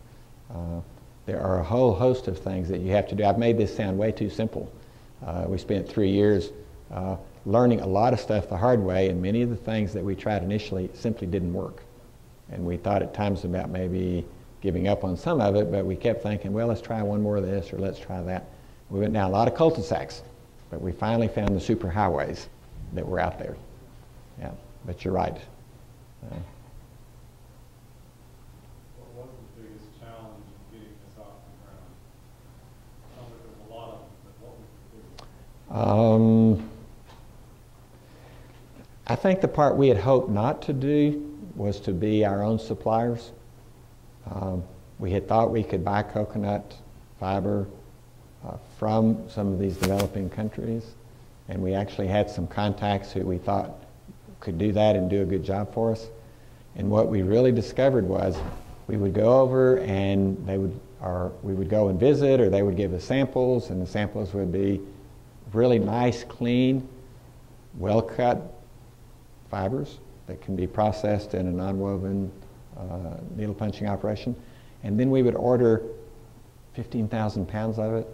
There are a whole host of things that you have to do. I've made this sound way too simple. We spent 3 years learning a lot of stuff the hard way, and many of the things that we tried initially simply didn't work. And we thought at times about maybe giving up on some of it, but we kept thinking, well, let's try one more of this, or let's try that. We went down a lot of cul-de-sacs, but we finally found the superhighways that were out there. Yeah, but you're right. What was the biggest challenge in getting this off the ground? Sounds like there's a lot of them, but what was the biggest? I think the part we had hoped not to do was to be our own suppliers. We had thought we could buy coconut fiber from some of these developing countries, and we actually had some contacts who we thought could do that and do a good job for us. And what we really discovered was we would go over and we would go and visit, or they would give us samples, and the samples would be really nice, clean, well-cut fibers that can be processed in a non-woven needle punching operation. And then we would order 15,000 pounds of it,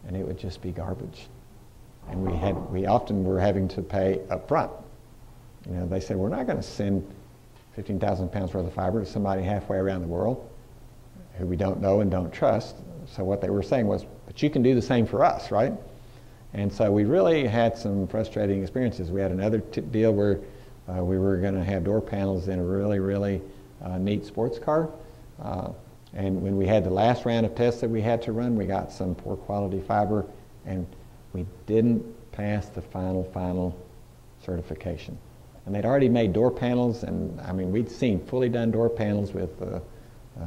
and it would just be garbage. And we often were having to pay up front. You know, they said, we're not going to send 15,000 pounds worth of fiber to somebody halfway around the world who we don't know and don't trust. So what they were saying was, but you can do the same for us, right? And so we really had some frustrating experiences. We had another deal where we were going to have door panels in a really, really neat sports car. And when we had the last round of tests that we had to run, we got some poor quality fiber, and we didn't pass the final certification. And they'd already made door panels, and I mean, we'd seen fully done door panels with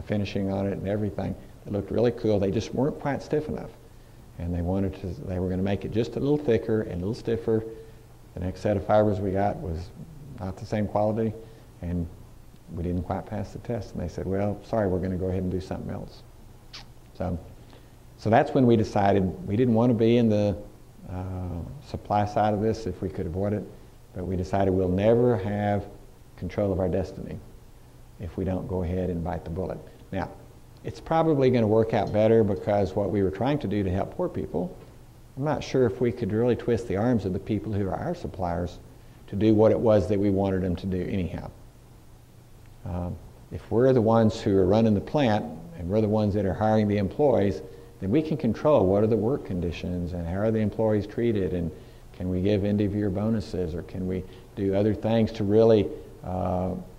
finishing on it and everything. It looked really cool. They just weren't quite stiff enough. And they were going to make it just a little thicker and a little stiffer. The next set of fibers we got was not the same quality, and we didn't quite pass the test. And they said, well, sorry, we're going to go ahead and do something else. So that's when we decided we didn't want to be in the supply side of this if we could avoid it, but we decided we'll never have control of our destiny. if we don't go ahead and bite the bullet. Now, it's probably going to work out better because what we were trying to do to help poor people, I'm not sure if we could really twist the arms of the people who are our suppliers to do what it was that we wanted them to do anyhow. If we're the ones who are running the plant and we're the ones that are hiring the employees, then we can control what are the work conditions and how are the employees treated, and can we give end-of-year bonuses, or can we do other things to really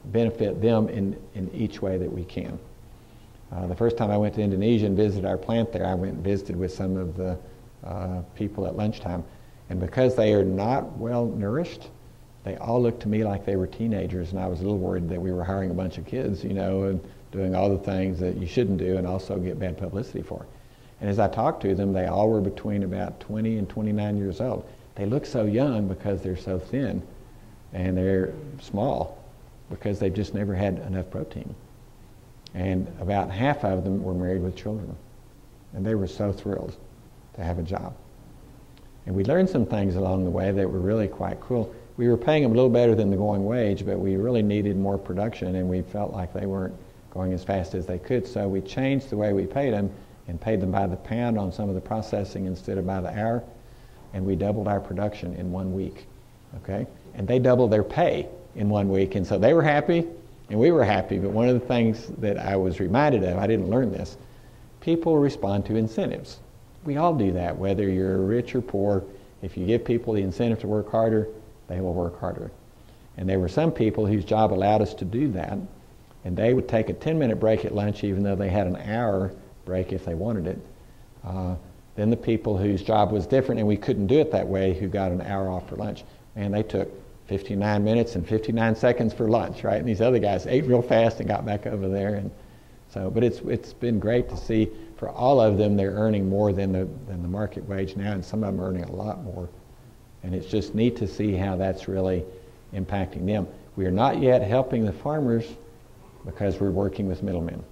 benefit them in each way that we can. The first time I went to Indonesia and visited our plant there, I went and visited with some of the people at lunchtime. And because they are not well nourished, they all looked to me like they were teenagers, and I was a little worried that we were hiring a bunch of kids, you know, and doing all the things that you shouldn't do and also get bad publicity for. And as I talked to them, they all were between about 20 and 29 years old. They look so young because they're so thin, and they're small because they've just never had enough protein. And about half of them were married with children, and they were so thrilled to have a job. And we learned some things along the way that were really quite cool. We were paying them a little better than the going wage, but we really needed more production, and we felt like they weren't going as fast as they could. So we changed the way we paid them and paid them by the pound on some of the processing instead of by the hour, and we doubled our production in 1 week, okay? And they doubled their pay in 1 week, and so they were happy, and we were happy. But one of the things that I was reminded of, I didn't learn this, people respond to incentives. We all do that, whether you're rich or poor. If you give people the incentive to work harder, they will work harder. And there were some people whose job allowed us to do that, and they would take a 10-minute break at lunch even though they had an hour break if they wanted it. Then the people whose job was different and we couldn't do it that way, who got an hour off for lunch, and they took 59 minutes and 59 seconds for lunch, right? And these other guys ate real fast and got back over there. And so, but it's been great to see for all of them, they're earning more than the market wage now, and some of them are earning a lot more. And it's just neat to see how that's really impacting them. We are not yet helping the farmers because we're working with middlemen.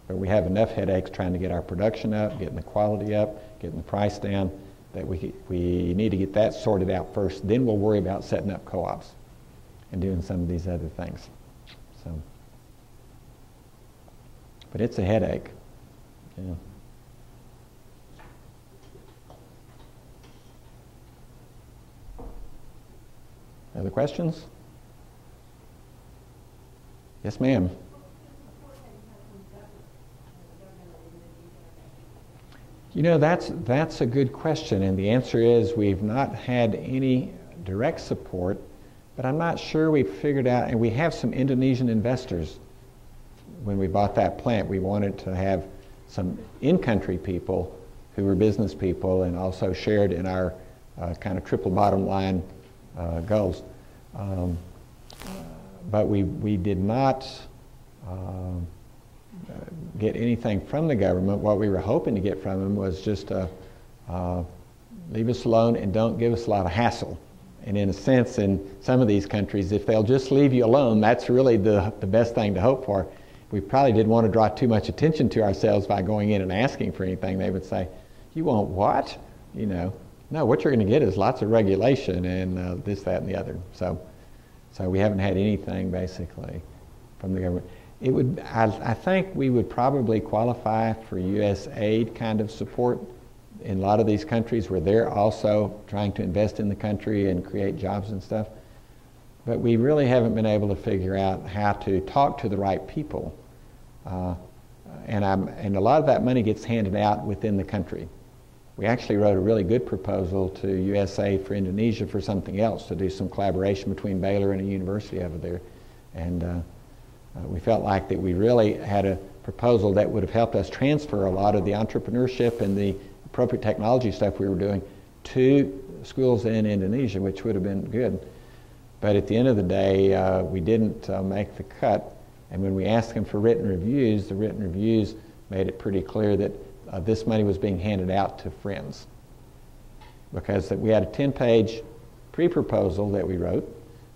But we have enough headaches trying to get our production up, getting the quality up, getting the price down, that we need to get that sorted out first. Then we'll worry about setting up co-ops and doing some of these other things. So, but it's a headache. Yeah. Other questions? Yes, ma'am. You know, that's a good question, and the answer is we've not had any direct support, but I'm not sure we've figured out, and we have some Indonesian investors. When we bought that plant, we wanted to have some in-country people who were business people and also shared in our kind of triple bottom line goals. But we did not get anything from the government. What we were hoping to get from them was just leave us alone and don't give us a lot of hassle. And in a sense, in some of these countries, if they'll just leave you alone, that's really the best thing to hope for. We probably didn't want to draw too much attention to ourselves by going in and asking for anything. They would say, "You want what?" You know, no, what you're going to get is lots of regulation and this, that, and the other. So we haven't had anything basically from the government. It would, I think we would probably qualify for U.S. aid kind of support in a lot of these countries where they're also trying to invest in the country and create jobs and stuff. But we really haven't been able to figure out how to talk to the right people. And a lot of that money gets handed out within the country. We actually wrote a really good proposal to USA for Indonesia for something else, to do some collaboration between Baylor and a university over there. And we felt like that we really had a proposal that would have helped us transfer a lot of the entrepreneurship and the appropriate technology stuff we were doing to schools in Indonesia, which would have been good. But at the end of the day, we didn't make the cut. And when we asked them for written reviews, the written reviews made it pretty clear that this money was being handed out to friends. Because we had a 10-page pre-proposal that we wrote,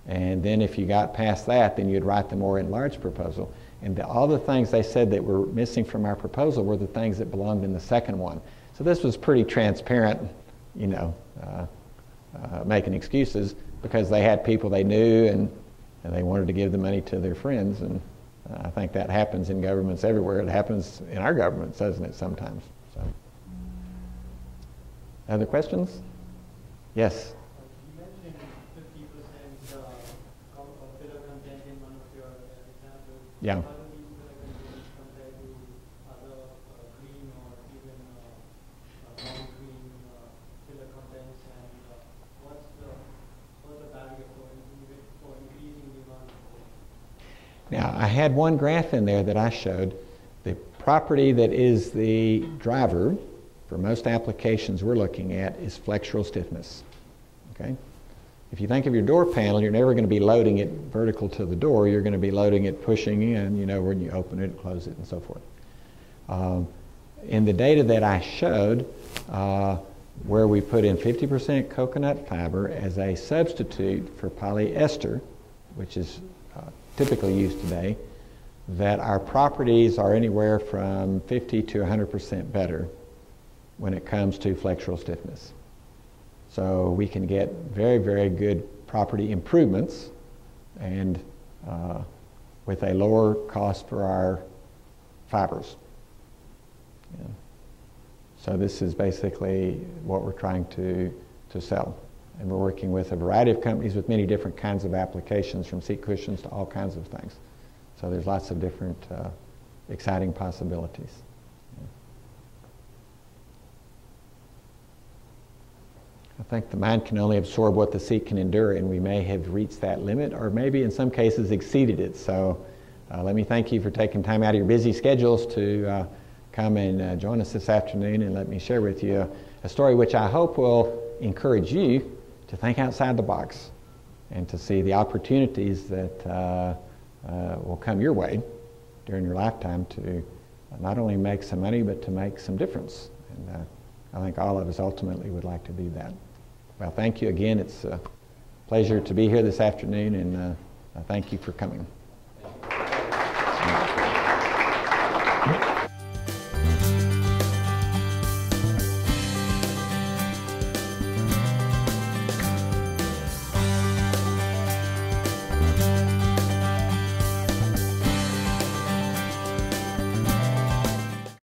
and then if you got past that, then you'd write the more enlarged proposal. And all the things they said that were missing from our proposal were the things that belonged in the second one. So this was pretty transparent, you know, making excuses, because they had people they knew and they wanted to give the money to their friends, and I think that happens in governments everywhere. It happens in our governments, doesn't it, sometimes? So. Other questions? Yes? You mentioned 50% filler content in one of your examples. Yeah. How do these filler contents compare to other green or even non-green filler contents, and what's the barrier for increasing demand? Now, I had one graph in there that I showed. The property that is the driver for most applications we're looking at is flexural stiffness. Okay? If you think of your door panel, you're never going to be loading it vertical to the door. You're going to be loading it, pushing in, you know, when you open it, close it, and so forth. In the data that I showed, where we put in 50% coconut fiber as a substitute for polyester, which is typically used today, that our properties are anywhere from 50 to 100% better when it comes to flexural stiffness. So we can get very, very good property improvements and with a lower cost for our fibers. Yeah. So this is basically what we're trying to sell. And we're working with a variety of companies with many different kinds of applications, from seat cushions to all kinds of things. So there's lots of different exciting possibilities. I think the mind can only absorb what the seat can endure, and we may have reached that limit, or maybe in some cases exceeded it. So let me thank you for taking time out of your busy schedules to come and join us this afternoon, and let me share with you a story which I hope will encourage you to think outside the box and to see the opportunities that will come your way during your lifetime to not only make some money, but to make some difference. And I think all of us ultimately would like to do that. Well, thank you again. It's a pleasure to be here this afternoon, and thank you for coming.